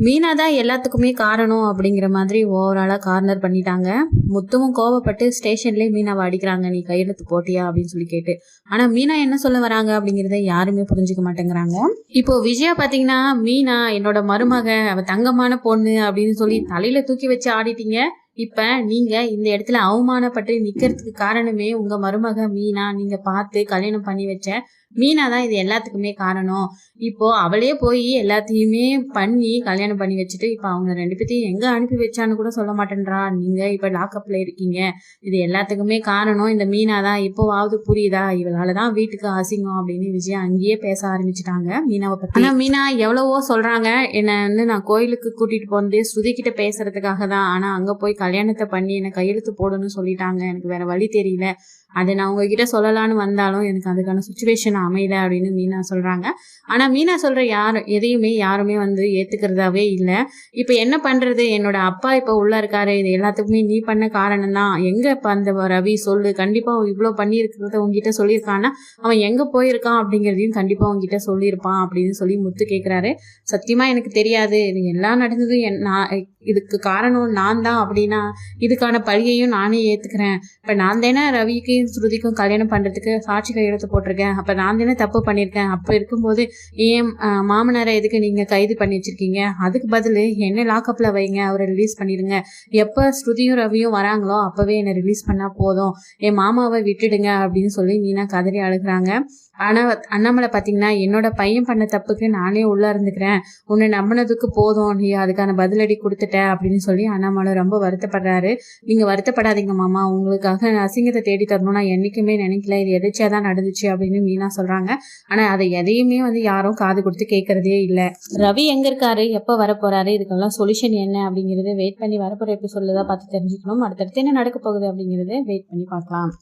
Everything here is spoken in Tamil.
மீனா தான் எல்லாத்துக்குமே காரணம் அப்படிங்கிற மாதிரி ஓவராலாக கார்னர் பண்ணிட்டாங்க. முத்துவும் கோவப்பட்டு ஸ்டேஷன்லேயே மீனாவை அடிக்கிறாங்க, நீ கையெழுத்து போட்டியா அப்படின்னு சொல்லி கேட்டு. ஆனால் மீனா என்ன சொல்ல வராங்க அப்படிங்கிறத யாருமே புரிஞ்சுக்க மாட்டேங்கிறாங்க. இப்போ விஜயா பார்த்தீங்கன்னா, மீனா என்னோட மருமக, அவ தங்கமான பொண்ணு அப்படின்னு சொல்லி தலையில தூக்கி வச்சு ஆடிட்டீங்க. இப்ப நீங்க இந்த இடத்துல அவமானப்பட்டு நிக்கிறதுக்கு காரணமே உங்க மருமக மீனா. நீங்க பார்த்து கல்யாணம் பண்ணி வச்ச மீனா தான் இது எல்லாத்துக்குமே காரணம். இப்போ அவளே போய் எல்லாத்தையுமே பண்ணி கல்யாணம் பண்ணி வச்சுட்டு இப்ப அவங்க 2 பேத்தையும் எங்க அனுப்பி வச்சான்னு கூட சொல்ல மாட்டேன்றா. நீங்க இப்ப லாக்அப்ல இருக்கீங்க. இது எல்லாத்துக்குமே காரணம் இந்த மீனா தான். இப்போவாவது புரியுதா? இவளாலதான் வீட்டுக்கு அசிங்கம் அப்படின்னு விஜயா அங்கேயே பேச ஆரம்பிச்சுட்டாங்க மீனாவை பத்தி. ஆனா மீனா எவ்வளவோ சொல்றாங்க, என்ன வந்து நான் கோயிலுக்கு கூட்டிட்டு போனது ஸ்ருதி கிட்ட பேசுறதுக்காக தான். ஆனா அங்க போய் கல்யாணத்தை பண்ணி என்ன கையெழுத்து போடணும்னு சொல்லிட்டாங்க. எனக்கு வேற வழி தெரியல. அதை நான் உங்ககிட்ட சொல்லலான்னு வந்தாலும் எனக்கு அதுக்கான சுச்சுவேஷன் அமையல அப்படின்னு மீனா சொல்றாங்க. ஆனா மீனா சொல்ற எதையுமே யாருமே வந்து ஏத்துக்கிறதாவே இல்லை. இப்ப என்ன பண்றது? என்னோட அப்பா இப்ப உள்ள இருக்காரு, இது எல்லாத்துக்குமே நீ பண்ண காரணம் தான். எங்க இப்ப அந்த ரவி சொல்லு, கண்டிப்பா இவ்வளவு பண்ணியிருக்கிறத உங்ககிட்ட சொல்லியிருக்கான்னா அவன் எங்க போயிருக்கான் அப்படிங்கிறதையும் கண்டிப்பா உங்ககிட்ட சொல்லியிருப்பான் அப்படின்னு சொல்லி முத்து கேட்கிறாரு. சத்தியமா எனக்கு தெரியாது, இது எல்லாம் நடந்ததும் இதுக்கு காரணம் நான் தான் அப்படின்னா இதுக்கான பழியையும் நானே ஏத்துக்கிறேன். இப்ப நான் தானே ரவிக்கு ஸ்ருதிக்கும் கல்யாணம் பண்றதுக்கு சாட்சி கையெழுத்து போட்டிருக்கேன். அப்ப நான் தானே தப்பு பண்ணியிருக்கேன். அப்ப இருக்கும்போது ஏன் மாமனாரை எதுக்கு நீங்க கைது பண்ணி வச்சிருக்கீங்க? அதுக்கு பதில் என்ன லாக்அப்ல வைங்க, அவரை ரிலீஸ் பண்ணிடுங்க. எப்ப ஸ்ருதியும் ரவியும் வராங்களோ அப்பவே என்னை ரிலீஸ் பண்ணா போதும், என் மாமாவை விட்டுடுங்க அப்படின்னு சொல்லி மீனா கதறி அழுகுறாங்க. ஆனா அண்ணாமலை பாத்தீங்கன்னா, என்னோட பையன் பண்ண தப்புக்கு நானே உள்ள இருந்துக்கிறேன், உன்னை நம்பினதுக்கு போதும், நீ அதுக்கான பதிலடி கொடுத்துட்ட அப்படின்னு சொல்லி அண்ணாமலை ரொம்ப வருத்தப்படுறாரு. நீங்க வருத்தப்படாதீங்க மாமா, உங்களுக்காக அசிங்கத்தை தேடி தரணும் நான் என்னைக்குமே நினைக்கல, இது எதிர்ச்சியா தான் நடந்துச்சு அப்படின்னு மீனா சொல்றாங்க. ஆனா அதை எதையுமே வந்து யாரும் காது கொடுத்து கேட்கறதே இல்லை. ரவி எங்க இருக்காரு, எப்ப வரப்போறாரு, இதுக்கெல்லாம் சொல்யூஷன் என்ன அப்படிங்கறத வெயிட் பண்ணி வரப்போற எபிசோட்ல தான் பார்த்து தெரிஞ்சுக்கணும். அடுத்தடுத்து என்ன நடக்க போகுது அப்படிங்கறத வெயிட் பண்ணி பார்க்கலாம்.